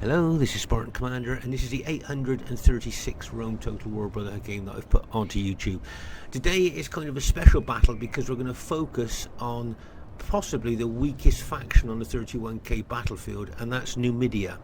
Hello, this is Spartan Commander, and this is the 836 Rome Total War Brotherhood game that I've put onto YouTube. Today is kind of a special battle because we're going to focus on possibly the weakest faction on the 31k battlefield, and that's Numidia.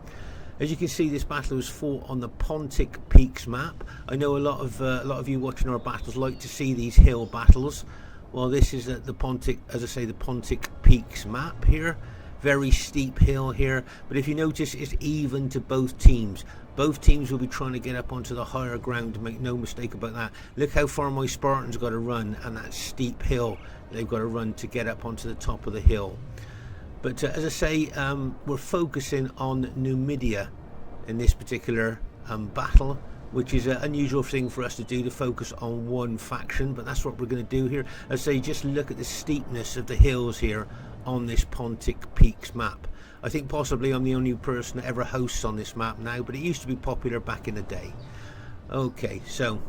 As you can see, this battle was fought on the Pontic Peaks map. I know a lot of you watching our battles like to see these hill battles. Well, this is the Pontic, as I say, the Pontic Peaks map here. Very steep hill here, but if you notice, it's even to both teams. Both teams will be trying to get up onto the higher ground, make no mistake about that. Look how far my Spartans got to run, and that steep hill they've got to run to get up onto the top of the hill. But as I say, we're focusing on Numidia in this particular battle, which is an unusual thing for us to do, to focus on one faction, but that's what we're going to do here. As I say, just look at the steepness of the hills here on this Pontic Peaks map. I think possibly I'm the only person that ever hosts on this map now, but it used to be popular back in the day. Okay, so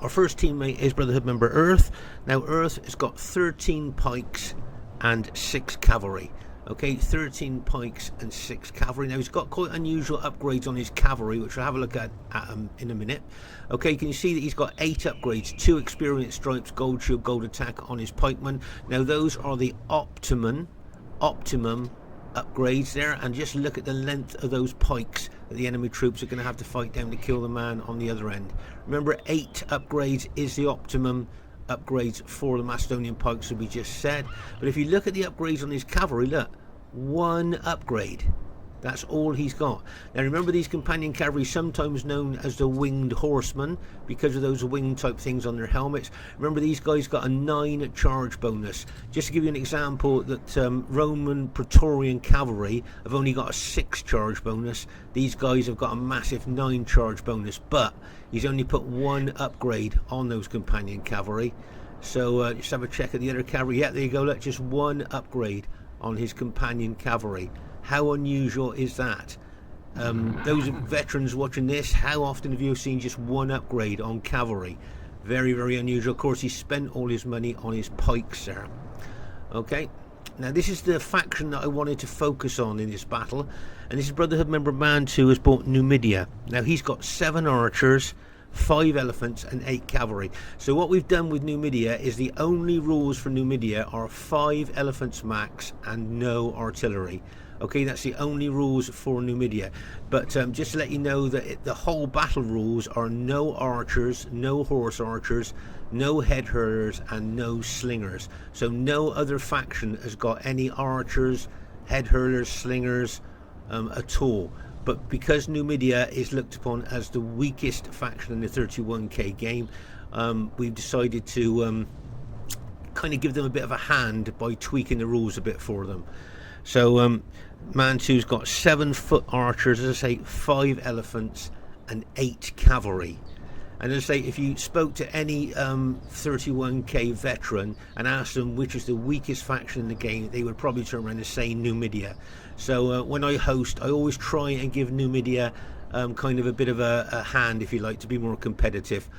our first teammate is Brotherhood member Earth. Now Earth has got 13 pikes and 6 cavalry. Okay, 13 pikes and 6 cavalry. Now he's got quite unusual upgrades on his cavalry, which we'll have a look at in a minute. Okay, can you see that he's got 8 upgrades, 2 experience stripes, gold shield, gold attack on his pikeman. Now those are the optimum upgrades there, and just look at the length of those pikes that the enemy troops are going to have to fight down to kill the man on the other end. Remember, 8 upgrades is the optimum upgrades for the Macedonian pikes, as we just said. But if you look at the upgrades on his cavalry, look, 1 upgrade. That's all he's got. Now remember, these companion cavalry, sometimes known as the winged horsemen, because of those wing type things on their helmets. Remember, these guys got a 9 charge bonus. Just to give you an example, that Roman Praetorian cavalry have only got a 6 charge bonus. These guys have got a massive 9 charge bonus, but he's only put 1 upgrade on those companion cavalry. So just have a check at the other cavalry. Yeah, there you go, look, just 1 upgrade on his companion cavalry. How unusual is that? Those veterans watching this, how often have you seen just 1 upgrade on cavalry? Very, very unusual. Of course, he spent all his money on his pikes there. Okay, now this is the faction that I wanted to focus on in this battle, and this is Brotherhood member Mantu, who has bought Numidia. Now he's got 7 archers, 5 elephants and 8 cavalry. So what we've done with Numidia is the only rules for Numidia are 5 elephants max and no artillery. Okay, that's the only rules for Numidia. But just to let you know that the whole battle rules are no archers, no horse archers, no head hurlers and no slingers. So no other faction has got any archers, head hurlers, slingers at all. But because Numidia is looked upon as the weakest faction in the 31k game, we've decided to kind of give them a bit of a hand by tweaking the rules a bit for them. So Mantu's got 7 foot archers, as I say, 5 elephants and 8 cavalry. And as I say, if you spoke to any 31k veteran and asked them which is the weakest faction in the game, they would probably turn around and say Numidia. So when I host, I always try and give Numidia kind of a bit of a hand, if you like, to be more competitive.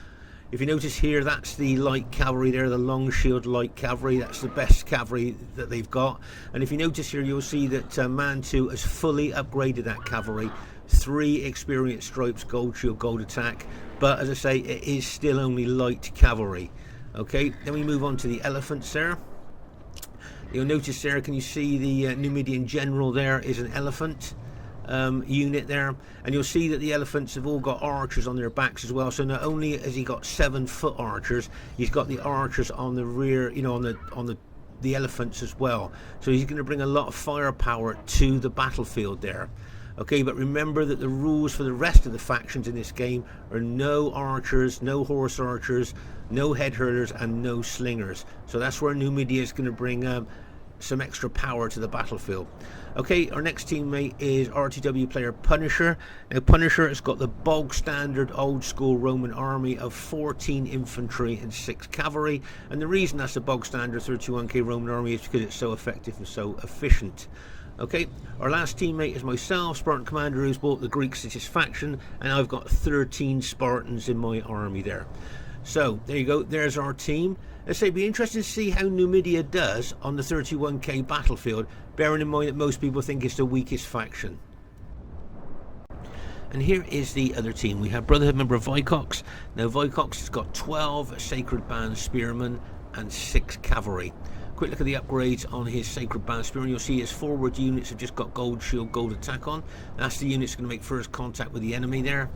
If you notice here, that's the light cavalry there, the long shield light cavalry. That's the best cavalry that they've got. And if you notice here, you'll see that Mantu has fully upgraded that cavalry. 3 experience stripes, gold shield, gold attack. But as I say, it is still only light cavalry. Okay, then we move on to the elephants there. You'll notice there, can you see the Numidian general there is an elephant unit there, and you'll see that the elephants have all got archers on their backs as well. So not only has he got 7 foot archers, he's got the archers on the rear, you know, on the elephants as well. So he's going to bring a lot of firepower to the battlefield there. Okay, but remember that the rules for the rest of the factions in this game are no archers, no horse archers, no head hurlers and no slingers. So that's where Numidia is going to bring some extra power to the battlefield. Okay, our next teammate is RTW player Punisher. Now Punisher has got the bog standard old school Roman army of 14 infantry and 6 cavalry, and the reason that's the bog standard 31k Roman army is because it's so effective and so efficient. Okay, our last teammate is myself, Spartan Commander, who's bought the Greek Satisfaction, and I've got 13 Spartans in my army there. So there you go, there's our team. Let's say it'd be interesting to see how Numidia does on the 31k battlefield, bearing in mind that most people think it's the weakest faction. And here is the other team. We have Brotherhood member Vicox. Now Vicox has got 12 Sacred Band Spearmen and 6 cavalry. Quick look at the upgrades on his Sacred Band Spearmen. You'll see his forward units have just got gold shield, gold attack on. That's the unit's going to make first contact with the enemy there.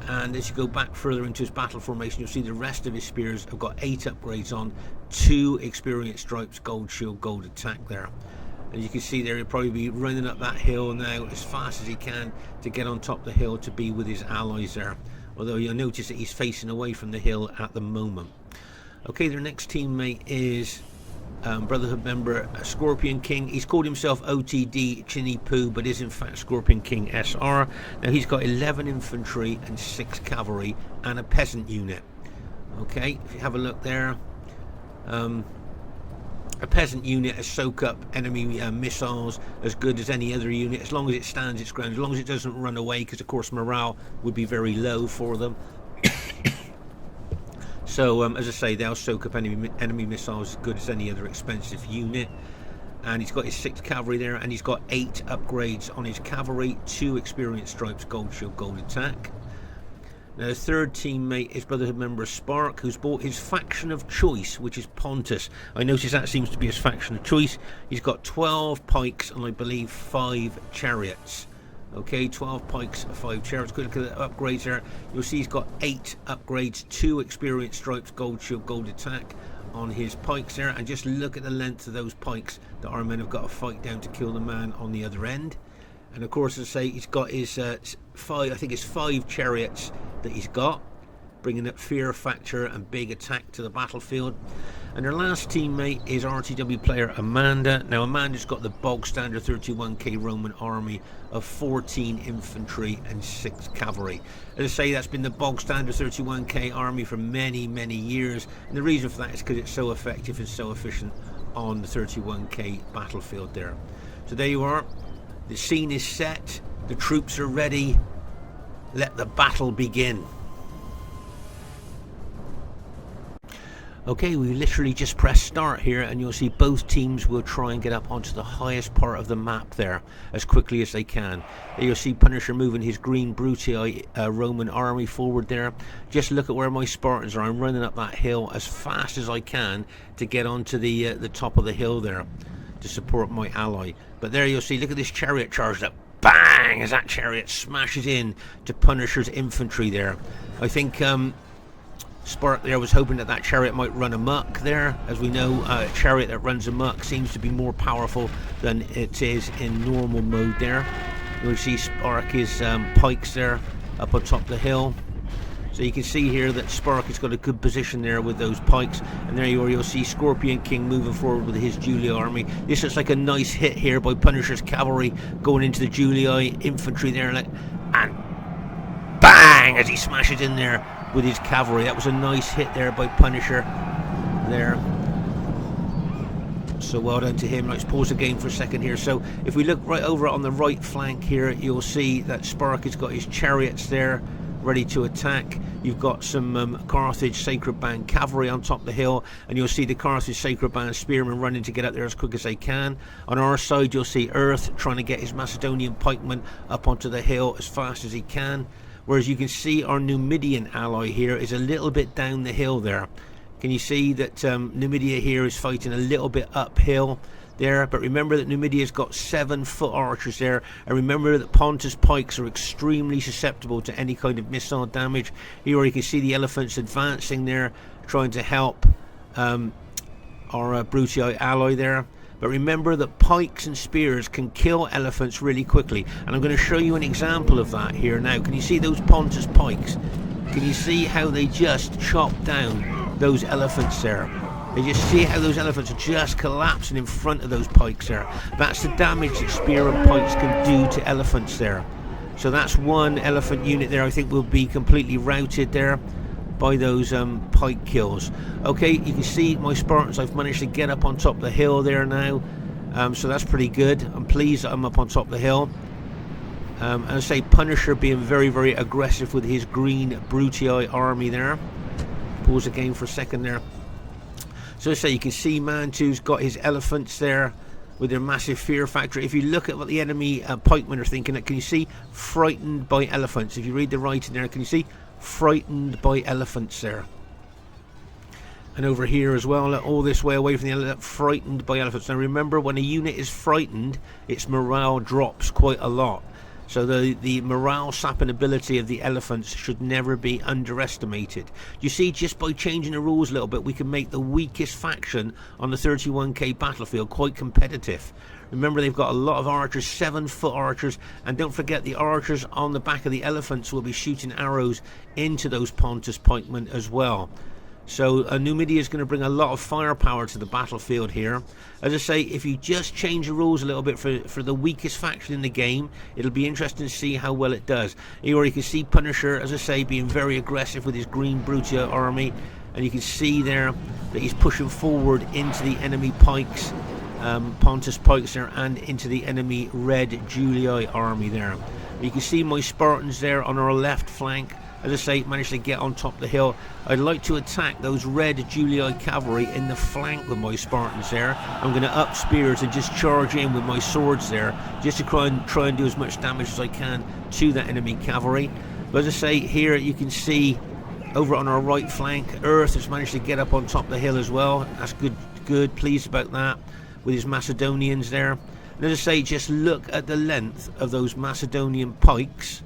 And as you go back further into his battle formation, you'll see the rest of his spears have got 8 upgrades on, 2 experience stripes, gold shield, gold attack there. And you can see there, he'll probably be running up that hill now as fast as he can to get on top of the hill to be with his allies there. Although you'll notice that he's facing away from the hill at the moment. Okay, their next teammate is Brotherhood member Scorpion King. He's called himself OTD Chinny Poo, but is in fact Scorpion King SR. Now he's got 11 infantry and 6 cavalry and a peasant unit. Okay, if you have a look there, a peasant unit has soak up enemy missiles as good as any other unit, as long as it stands its ground, as long as it doesn't run away, because of course morale would be very low for them. So as I say, they'll soak up enemy missiles as good as any other expensive unit. And he's got his 6 cavalry there, and he's got 8 upgrades on his cavalry, 2 experience stripes, gold shield, gold attack. Now the third teammate is Brotherhood member Spark, who's bought his faction of choice, which is Pontus. I notice that seems to be his faction of choice. He's got 12 pikes and I believe 5 chariots. Okay, 12 pikes, 5 chariots. Quick look at the upgrades there. You'll see he's got 8 upgrades, 2 experience stripes, gold shield, gold attack on his pikes there. And just look at the length of those pikes that our men have got to fight down to kill the man on the other end. And of course, as I say, he's got his 5 chariots that he's got, bringing up fear factor and big attack to the battlefield. And our last teammate is RTW player Amanda. Now Amanda's got the bog standard 31k Roman army of 14 infantry and 6 cavalry. As I say, that's been the bog standard 31k army for many years, and the reason for that is because it's so effective and so efficient on the 31k battlefield there. So there you are. The scene is set, the troops are ready, let the battle begin. Okay, we literally just press start here, and you'll see both teams will try and get up onto the highest part of the map there as quickly as they can. There you'll see Punisher moving his green Brutii Roman army forward there. Just look at where my Spartans are. I'm running up that hill as fast as I can to get onto the top of the hill there to support my ally. But there you'll see, look at this chariot charged up. Bang! As that chariot smashes in to Punisher's infantry there. I think Spark there was hoping that chariot might run amok there. As we know, a chariot that runs amok seems to be more powerful than it is in normal mode there. You'll see Spark is pikes there up on top of the hill. So you can see here that Spark has got a good position there with those pikes. And there you are, you'll see Scorpion King moving forward with his Julii army. This looks like a nice hit here by Punisher's cavalry going into the Julii infantry there. And bang! As he smashes in there with his cavalry. That was a nice hit there by Punisher there. So well done to him. Let's pause the game for a second here. So if we look right over on the right flank here, you'll see that Spark has got his chariots there ready to attack. You've got some Carthage Sacred Band cavalry on top of the hill, and you'll see the Carthage Sacred Band spearmen running to get up there as quick as they can. On our side, you'll see Earth trying to get his Macedonian pikemen up onto the hill as fast as he can. Whereas you can see our Numidian ally here is a little bit down the hill there. Can you see that Numidia here is fighting a little bit uphill there? But remember that Numidia's got 7 foot archers there, and remember that Pontus pikes are extremely susceptible to any kind of missile damage. Here you can see the elephants advancing there, trying to help our Brutii ally there. But remember that pikes and spears can kill elephants really quickly, and I'm going to show you an example of that here now. Can you see those Pontus pikes? Can you see how they just chop down those elephants there? You just see how those elephants are just collapsing in front of those pikes there. That's the damage that spear and pikes can do to elephants there. So that's one elephant unit there. I think will be completely routed there by those pike kills. Okay, you can see my Spartans, I've managed to get up on top of the hill there now. So that's pretty good. I'm pleased that I'm up on top of the hill. And I say Punisher being very aggressive with his green Brutii army there. Pause the game for a second there. So I say you can see Mantu's got his elephants there with their massive fear factor. If you look at what the enemy pikemen are thinking, can you see frightened by elephants? If you read the writing there, can you see frightened by elephants there? And over here as well, all this way away from the elephant, frightened by elephants. Now remember, when a unit is frightened, its morale drops quite a lot. So the morale sapping ability of the elephants should never be underestimated. You see, just by changing the rules a little bit, we can make the weakest faction on the 31k battlefield quite competitive. Remember, they've got a lot of archers, 7-foot archers, and don't forget the archers on the back of the elephants will be shooting arrows into those Pontus pikemen as well. So Numidia is going to bring a lot of firepower to the battlefield here. As I say, if you just change the rules a little bit for the weakest faction in the game, it'll be interesting to see how well it does. Here you can see Punisher, as I say, being very aggressive with his green Brutia army. And you can see there that he's pushing forward into the enemy pikes, Pontus pikes there, and into the enemy red Julii army there. You can see my Spartans there on our left flank. As I say, managed to get on top of the hill. I'd like to attack those red Julii cavalry in the flank with my Spartans there. I'm going to up spears and just charge in with my swords there, just to try and do as much damage as I can to that enemy cavalry. But as I say, here you can see over on our right flank, Earth has managed to get up on top of the hill as well. That's good, pleased about that, with his Macedonians there. And as I say, just look at the length of those Macedonian pikes.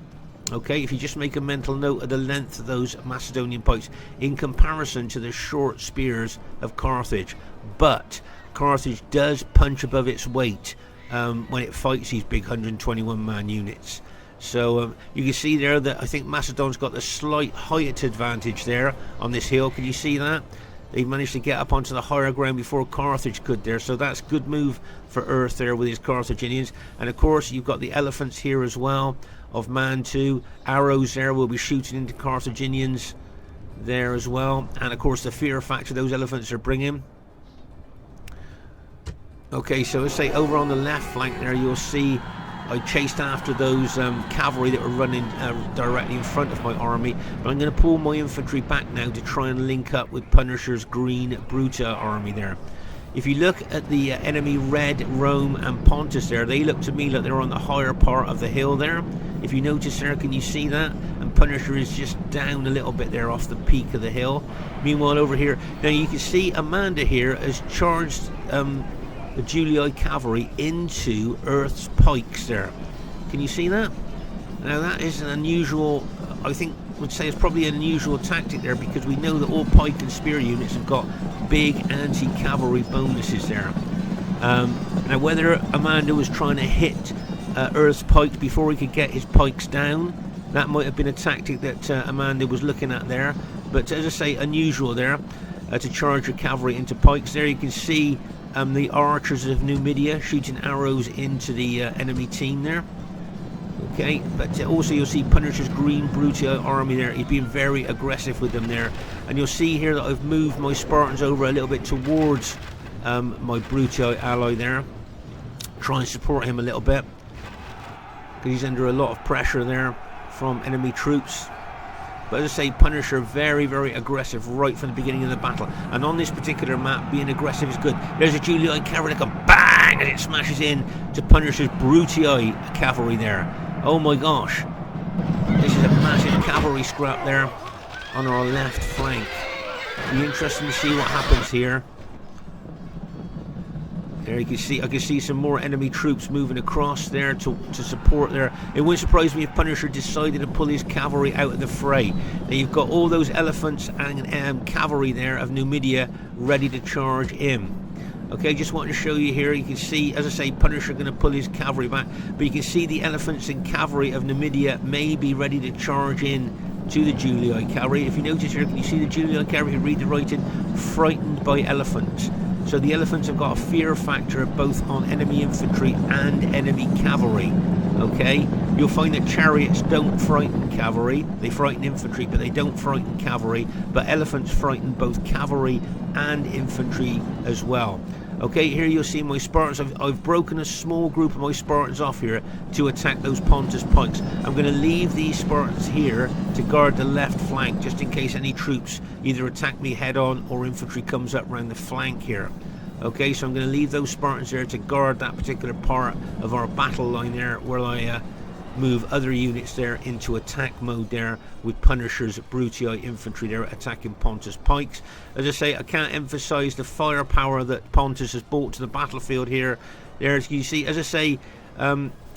Okay, if you just make a mental note of the length of those Macedonian pikes in comparison to the short spears of Carthage. But Carthage does punch above its weight when it fights these big 121-man units. So you can see there that I think Macedon's got the slight height advantage there on this hill. Can you see that? They managed to get up onto the higher ground before Carthage could there. So that's a good move for Earth there with his Carthaginians. And of course you've got the elephants here as well of Mantu. Arrows there will be shooting into Carthaginians there as well. And of course the fear factor those elephants are bringing. Okay, so let's say over on the left flank there you'll see I chased after those cavalry that were running directly in front of my army, but I'm going to pull my infantry back now to try and link up with Punisher's green Bruta army there. If you look at the enemy red Rome and Pontus there, they look to me like they're on the higher part of the hill there. If you notice there, can you see that? And Punisher is just down a little bit there off the peak of the hill. Meanwhile over here, now you can see Amanda here has charged the Julii cavalry into Earth's pikes there. Can you see that? Now that is an unusual, I think would say it's probably an unusual tactic there, because we know that all pike and spear units have got big anti-cavalry bonuses there. Now whether Amanda was trying to hit Earth's pikes before he could get his pikes down, that might have been a tactic that Amanda was looking at there. But as I say, unusual there to charge your cavalry into pikes. There you can see the archers of Numidia shooting arrows into the enemy team there. Okay, but also you'll see Punisher's green Brutia army there. He's being very aggressive with them there. And you'll see here that I've moved my Spartans over a little bit towards my Brutia ally there. Try and support him a little bit, because he's under a lot of pressure there from enemy troops. But as I say, Punisher very, very aggressive right from the beginning of the battle. And on this particular map, being aggressive is good. There's a Julii cavalry that goes bang, and it smashes in to Punisher's Brutii cavalry there. Oh my gosh. This is a massive cavalry scrap there on our left flank. It'll be interesting to see what happens here. There you can see, I can see some more enemy troops moving across there to support there. It wouldn't surprise me if Punisher decided to pull his cavalry out of the fray. Now you've got all those elephants and cavalry there of Numidia ready to charge in. Okay, just wanted to show you here. You can see, as I say, Punisher going to pull his cavalry back, but you can see the elephants and cavalry of Numidia may be ready to charge in to the Julii cavalry. If you notice here, can you see the Julii cavalry? Read the writing, frightened by elephants. So the elephants have got a fear factor both on enemy infantry and enemy cavalry. Okay, you'll find that chariots don't frighten cavalry. They frighten infantry, but they don't frighten cavalry. But elephants frighten both cavalry and infantry as well. Okay, here you'll see my Spartans. I've broken a small group of my Spartans off here to attack those Pontus pikes. I'm going to leave these Spartans here to guard the left flank, just in case any troops either attack me head on or infantry comes up around the flank here. Okay, so I'm going to leave those Spartans there to guard that particular part of our battle line there, where I move other units there into attack mode there with Punishers, Brutii infantry there attacking Pontus pikes. As I say, I can't emphasize the firepower that Pontus has brought to the battlefield here. There, as you see, as I say,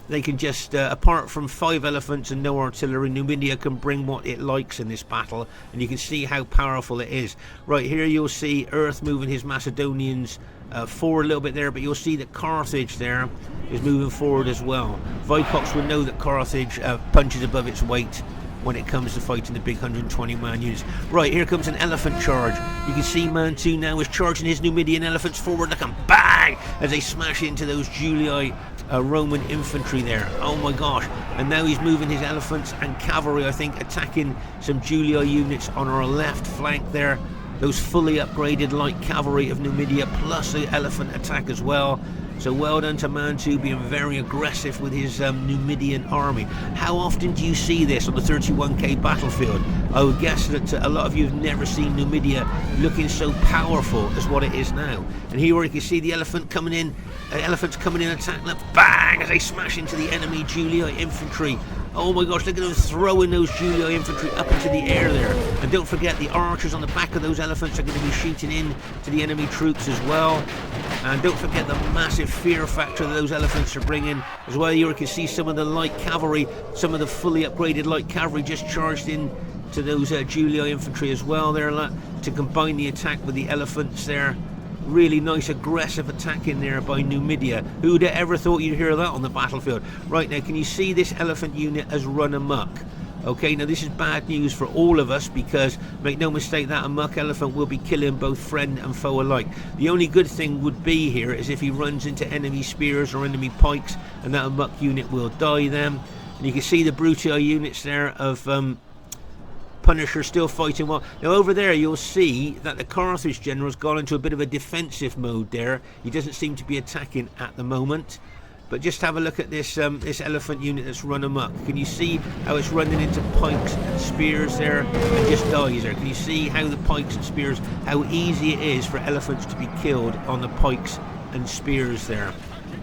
they can just, apart from 5 elephants and no artillery, Numidia can bring what it likes in this battle, and you can see how powerful it is. Right here you'll see Earth moving his Macedonians forward a little bit there, but you'll see that Carthage there is moving forward as well. Vicox would know that Carthage punches above its weight when it comes to fighting the big 120-man units. Right, here comes an elephant charge. You can see Mantu now is charging his Numidian elephants forward like a bang as they smash into those Julii Roman infantry there. Oh my gosh. And now he's moving his elephants and cavalry, I think, attacking some Julii units on our left flank there. Those fully upgraded light cavalry of Numidia, plus the elephant attack as well. So well done to Mantu, being very aggressive with his Numidian army. How often do you see this on the 31k battlefield? I would guess that a lot of you have never seen Numidia looking so powerful as what it is now. And here where you can see the elephant coming in, elephants coming in, attack left, bang, as they smash into the enemy Julii infantry. Oh my gosh, look at them throwing those Julii infantry up into the air there. And don't forget, the archers on the back of those elephants are going to be shooting in to the enemy troops as well. And don't forget the massive fear factor that those elephants are bringing as well. Here you can see some of the light cavalry, some of the fully upgraded light cavalry just charged in to those Julii infantry as well there, to combine the attack with the elephants there. Really nice aggressive attack in there by Numidia. Who'd ever thought you'd hear that on the battlefield? Right, now can you see this elephant unit has run amok? Okay, now this is bad news for all of us, because make no mistake, that amok elephant will be killing both friend and foe alike. The only good thing would be here is if he runs into enemy spears or enemy pikes, and that amok unit will die then. And you can see the Brutii units there of Punisher still fighting well. Now over there you'll see that the Carthage general's gone into a bit of a defensive mode there. He doesn't seem to be attacking at the moment. But just have a look at this this elephant unit that's run amok. Can you see how it's running into pikes and spears there and just dies there? Can you see how the pikes and spears, how easy it is for elephants to be killed on the pikes and spears there?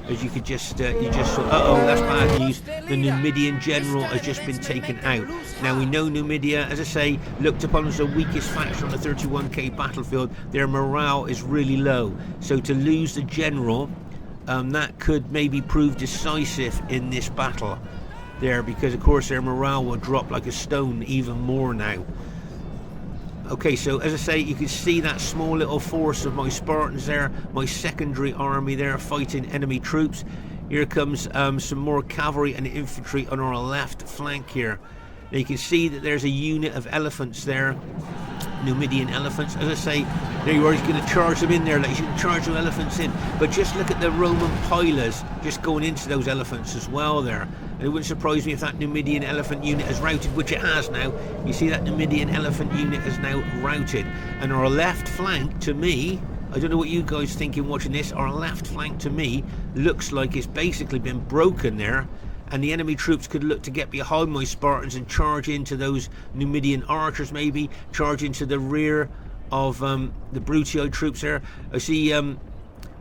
As you could just, you just saw, uh-oh, that's bad news. The Numidian general has just been taken out. Now we know Numidia, as I say, looked upon as the weakest faction on the 31k battlefield. Their morale is really low. So to lose the general, that could maybe prove decisive in this battle there, because of course their morale will drop like a stone even more now. Okay, so as I say, you can see that small little force of my Spartans there, my secondary army there fighting enemy troops. Here comes some more cavalry and infantry on our left flank here. Now you can see that there's a unit of elephants there, Numidian elephants. As I say, there you are, he's going to charge them in there, like he's going to charge the elephants in. But just look at the Roman pilas just going into those elephants as well there. And it wouldn't surprise me if that Numidian elephant unit has routed, which it has now. You see that Numidian elephant unit has now routed. And our left flank, to me, I don't know what you guys think in watching this, our left flank to me looks like it's basically been broken there. And the enemy troops could look to get behind my Spartans and charge into those Numidian archers, maybe charge into the rear of the Brutii troops there. I see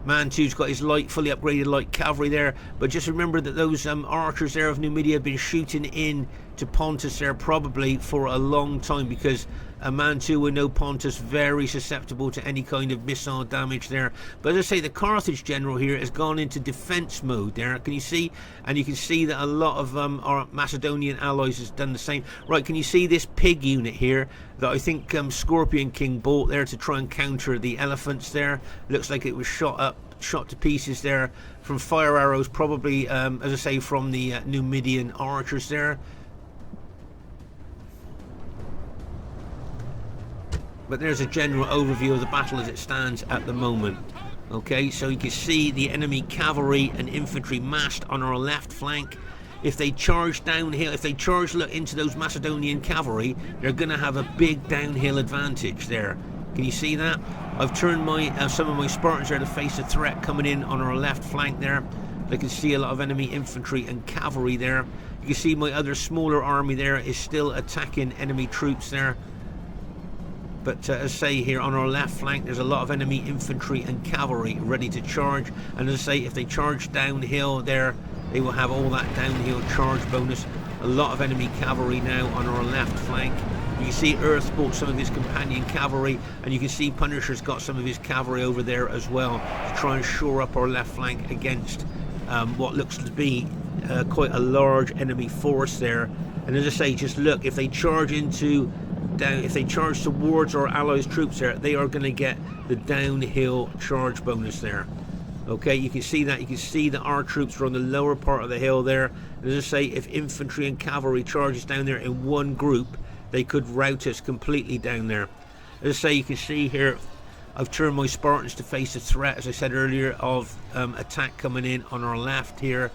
Mantu's got his fully upgraded light cavalry there, but just remember that those archers there of Numidia have been shooting in to Pontus there probably for a long time, because Mantu will know Pontus very susceptible to any kind of missile damage there. But as I say, the Carthage general here has gone into defense mode there. Can you see? And you can see that a lot of our Macedonian allies has done the same. Right, can you see this pig unit here that I think Scorpion King bought there to try and counter the elephants there? Looks like it was shot to pieces there from fire arrows, probably as I say, from the Numidian archers there. But there's a general overview of the battle as it stands at the moment. Okay, so you can see the enemy cavalry and infantry massed on our left flank. If they charge downhill, if they charge into those Macedonian cavalry, they're going to have a big downhill advantage there. Can you see that? I've turned my some of my Spartans there to face a threat coming in on our left flank there. You can see a lot of enemy infantry and cavalry there. You can see my other smaller army there is still attacking enemy troops there. But as I say here on our left flank, there's a lot of enemy infantry and cavalry ready to charge. And as I say, if they charge downhill there, they will have all that downhill charge bonus. A lot of enemy cavalry now on our left flank. You can see Earth brought some of his companion cavalry, and you can see Punisher's got some of his cavalry over there as well to try and shore up our left flank against what looks to be quite a large enemy force there. And as I say, just look, if they charge if they charge towards our allies' troops there, they are going to get the downhill charge bonus there. Okay, you can see that. You can see that our troops are on the lower part of the hill there. And as I say, if infantry and cavalry charges down there in one group, they could rout us completely down there. As I say, you can see here, I've turned my Spartans to face the threat, as I said earlier, of attack coming in on our left here.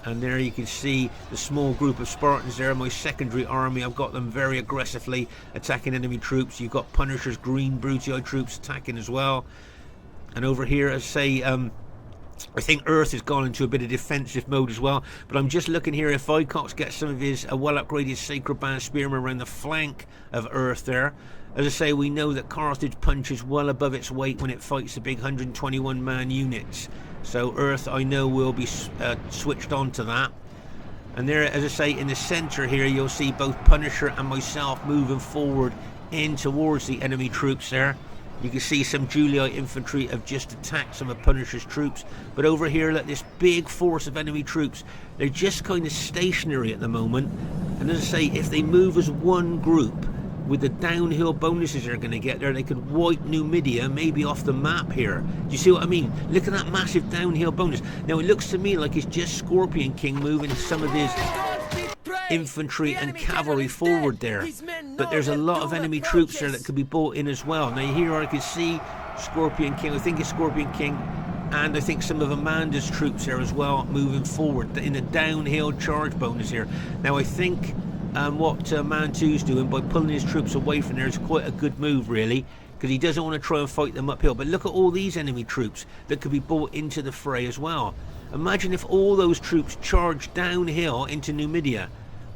And there you can see the small group of Spartans there, my secondary army. I've got them very aggressively attacking enemy troops. You've got Punisher's green Brutii troops attacking as well. And over here, as I say, I think Earth has gone into a bit of defensive mode as well. But I'm just looking here, if Vicox gets some of his well-upgraded Sacred Band Spearmen around the flank of Earth there. As I say, we know that Carthage punches well above its weight when it fights the big 121-man units. So Earth, I know, will be switched on to that. And there, as I say, in the centre here, you'll see both Punisher and myself moving forward in towards the enemy troops there. You can see some Julii infantry have just attacked some of Punisher's troops. But over here, look, this big force of enemy troops, they're just kind of stationary at the moment. And as I say, if they move as one group, with the downhill bonuses they're going to get there, they could wipe Numidia maybe off the map here. Do you see what I mean? Look at that massive downhill bonus. Now, it looks to me like it's just Scorpion King moving some of his infantry and cavalry forward there. But there's a lot of enemy troops there that could be brought in as well. Now, here I can see Scorpion King. I think it's Scorpion King. And I think some of Amanda's troops there as well moving forward in a downhill charge bonus here. Now, I think what Mantu's doing by pulling his troops away from there is quite a good move, really, because he doesn't want to try and fight them uphill. But look at all these enemy troops that could be brought into the fray as well. Imagine if all those troops charged downhill into Numidia.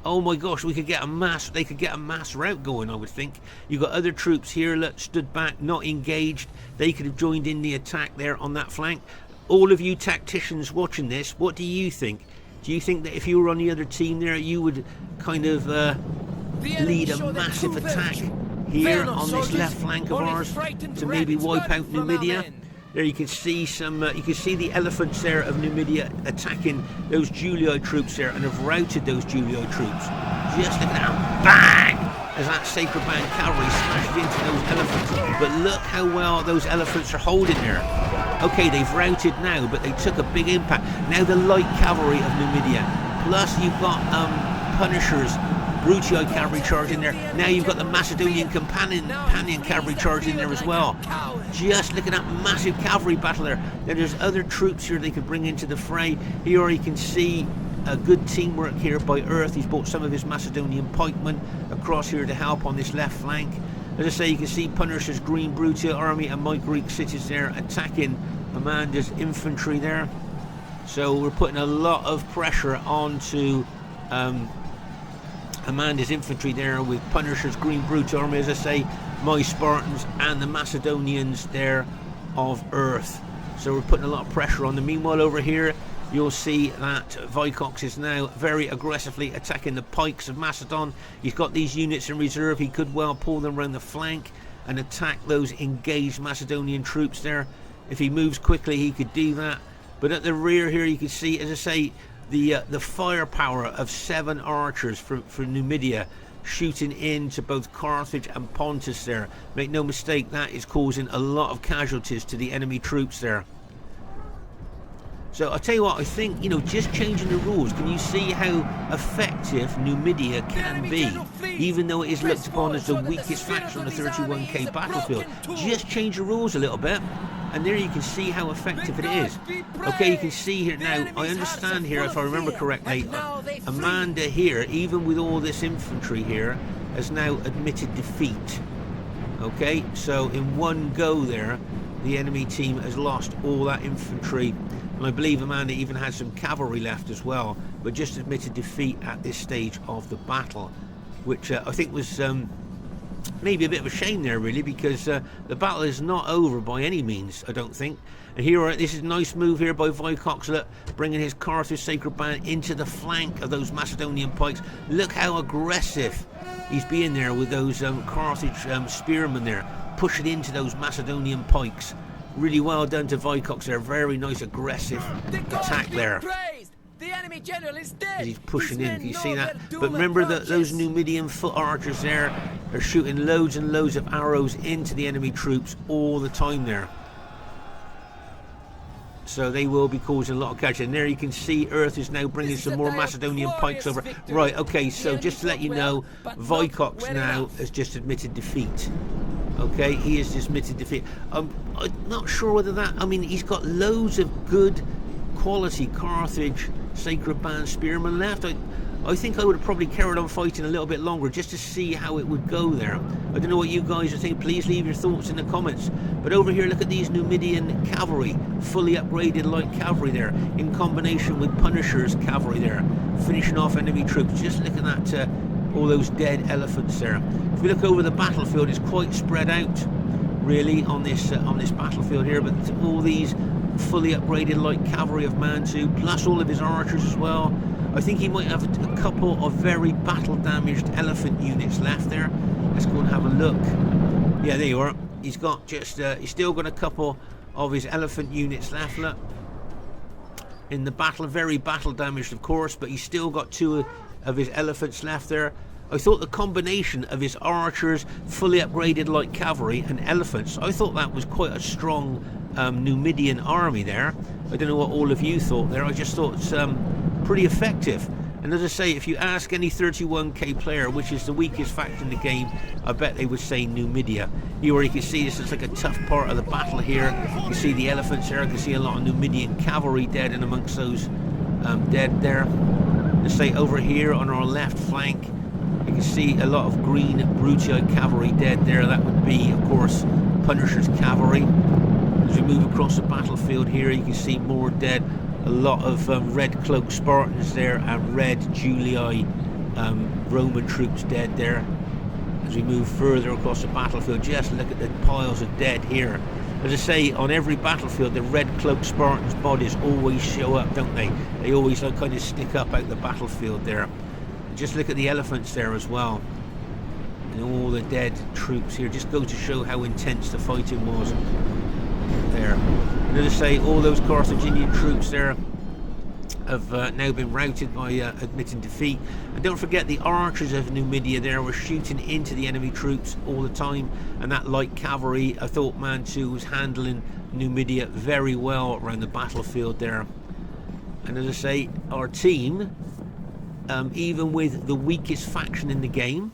Oh my gosh, they could get a mass rout going, I would think. You've got other troops here that stood back, not engaged. They could have joined in the attack there on that flank. All of you tacticians watching this, what do you think? Do you think that if you were on the other team there, you would kind of lead a massive attack here on this left flank of ours to maybe wipe out Numidia? There you can see you can see the elephants there of Numidia attacking those Julii troops there and have routed those Julii troops. Just look at that, bang! As that Sacred Band cavalry smashed into those elephants. But look how well those elephants are holding there. Okay, they've routed now, but they took a big impact. Now the light cavalry of Numidia, plus you've got Punisher's Brutii cavalry charging there. Now you've got the Macedonian companion cavalry charging there as well. Just look at that massive cavalry battle there. Now there's other troops here they could bring into the fray. Here you can see a good teamwork here by Earth. He's brought some of his Macedonian pikemen across here to help on this left flank. As I say, you can see Punisher's green Brutii army and my Greek cities there attacking Amanda's infantry there. So we're putting a lot of pressure onto Amanda's infantry there with Punisher's green Brutii army, as I say, my Spartans and the Macedonians there of Earth. So we're putting a lot of pressure on them. Meanwhile, over here, you'll see that Vicox is now very aggressively attacking the pikes of Macedon. He's got these units in reserve. He could well pull them around the flank and attack those engaged Macedonian troops there. If he moves quickly, he could do that. But at the rear here, you can see, as I say, the firepower of 7 archers for Numidia shooting into both Carthage and Pontus there. Make no mistake, that is causing a lot of casualties to the enemy troops there. So I'll tell you what, I think, just changing the rules, can you see how effective Numidia can be, even though it is looked upon as the weakest faction on the 31k battlefield? Just change the rules a little bit, and there you can see how effective it is. Okay, you can see here now, I understand here, if I remember correctly, Amanda here, even with all this infantry here, has now admitted defeat. Okay, so in one go there, the enemy team has lost all that infantry. And I believe Amanda even had some cavalry left as well, but just admitted defeat at this stage of the battle, which I think was maybe a bit of a shame there, really, because the battle is not over by any means, I don't think. And here, this is a nice move here by Vicox, look, bringing his Carthage Sacred Band into the flank of those Macedonian pikes. Look how aggressive he's being there with those Carthage spearmen there, pushing into those Macedonian pikes. Really well done to Vicox there. Very nice aggressive attack there. The enemy general is dead. As he's pushing in, can you see that? But remember that those Numidian foot archers there are shooting loads and loads of arrows into the enemy troops all the time there. So they will be causing a lot of damage. And there you can see Earth is now bringing some more Macedonian pikes over. Right, okay, so just to let you know, Vicox now has just admitted defeat. Okay, he has just admitted defeat. I'm not sure whether that, I mean, he's got loads of good quality Carthage Sacred Band spearmen left. I think I would have probably carried on fighting a little bit longer just to see how it would go there. I don't know what you guys are thinking. Please leave your thoughts in the comments. But over here, look at these Numidian cavalry, fully upgraded light cavalry there, in combination with Punisher's cavalry there, finishing off enemy troops. Just look at that, all those dead elephants there. If we look over the battlefield, it's quite spread out, really, on this battlefield here. But all these fully upgraded light cavalry of Mantu, plus all of his archers as well. I think he might have a couple of very battle damaged elephant units left there. Let's go and have a look. Yeah, there you are. He's got just he's still got a couple of his elephant units left, look, in the battle. Very battle damaged, of course, but he's still got two of his elephants left there. I thought the combination of his archers, fully upgraded light cavalry, and elephants, I thought that was quite a strong Numidian army there. I don't know what all of you thought there. I just thought it's pretty effective. And as I say, if you ask any 31k player which is the weakest faction in the game, I bet they would say Numidia. Here where you can see this is like a tough part of the battle here. You can see the elephants there. I can see a lot of Numidian cavalry dead in amongst those dead there. Let's say over here on our left flank, you can see a lot of green Brutii cavalry dead there. That would be, of course, Punisher's cavalry. As we move across the battlefield here, you can see more dead. A lot of red cloak Spartans there, and red Julii Roman troops dead there. As we move further across the battlefield, just look at the piles of dead here. As I say, on every battlefield, the red cloak Spartans' bodies always show up, don't they? They always like, kind of stick up out the battlefield there. And just look at the elephants there as well, and all the dead troops here. Just go to show how intense the fighting was there. And as I say, all those Carthaginian troops there have now been routed by admitting defeat. And don't forget, the archers of Numidia there were shooting into the enemy troops all the time, and that light cavalry, I thought Mantu was handling Numidia very well around the battlefield there. And as I say, our team, even with the weakest faction in the game,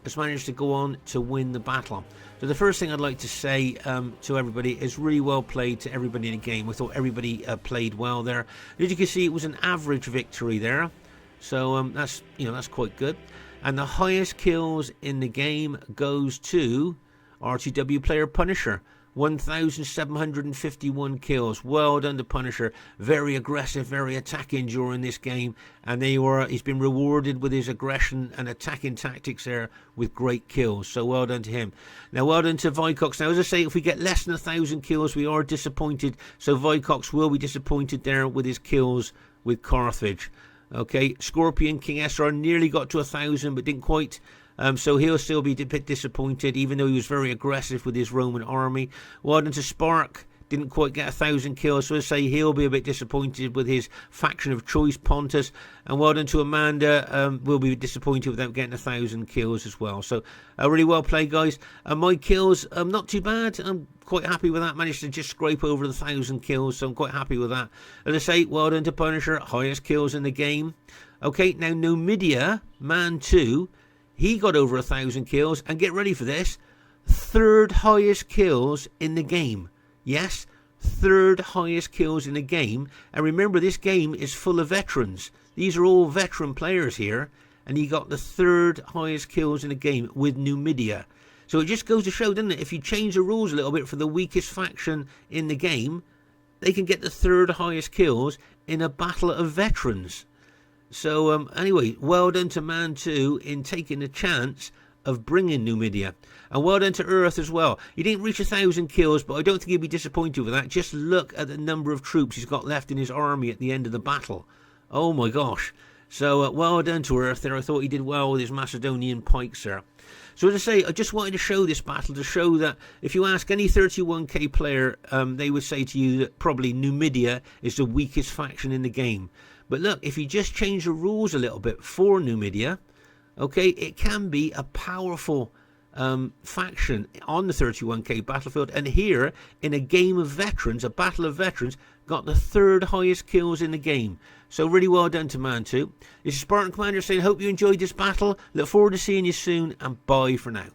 has managed to go on to win the battle. So the first thing I'd like to say to everybody is really well played to everybody in the game. I thought everybody played well there. As you can see, it was an average victory there, so that's quite good. And the highest kills in the game goes to RTW player Punisher. 1,751 kills. Well done to Punisher. Very aggressive, very attacking during this game. And there you are. He's been rewarded with his aggression and attacking tactics there with great kills. So well done to him. Now well done to Vicox. Now as I say, if we get less than 1,000 kills, we are disappointed. So Vicox will be disappointed there with his kills with Carthage. Okay, Scorpion King Esrar nearly got to 1,000 but didn't quite. So he'll still be a bit disappointed, even though he was very aggressive with his Roman army. Well done to Spark, didn't quite get 1,000 kills, so I say he'll be a bit disappointed with his faction of choice, Pontus. And well done to Amanda, will be disappointed without getting 1,000 kills as well. So really well played, guys. My kills, not too bad. I'm quite happy with that. Managed to just scrape over the 1,000 kills, so I'm quite happy with that. As I say, well done to Punisher, highest kills in the game. Okay, now Numidia, Mantu, he got over 1,000 kills, and get ready for this, third highest kills in the game. Yes, third highest kills in the game. And remember, this game is full of veterans. These are all veteran players here, and he got the third highest kills in the game with Numidia. So it just goes to show, doesn't it, if you change the rules a little bit for the weakest faction in the game, they can get the third highest kills in a battle of veterans. So anyway, well done to Mantu in taking the chance of bringing Numidia. And well done to Earth as well. He didn't reach 1,000 kills, but I don't think he'd be disappointed with that. Just look at the number of troops he's got left in his army at the end of the battle. Oh my gosh. So well done to Earth there. I thought he did well with his Macedonian pikes there. So as I say, I just wanted to show this battle to show that if you ask any 31k player, they would say to you that probably Numidia is the weakest faction in the game. But look, if you just change the rules a little bit for Numidia, okay, it can be a powerful faction on the 31k battlefield. And here, in a game of veterans, a battle of veterans, got the 3rd highest kills in the game. So really well done to Mantu. This is Spartan Commander saying, hope you enjoyed this battle. Look forward to seeing you soon, and bye for now.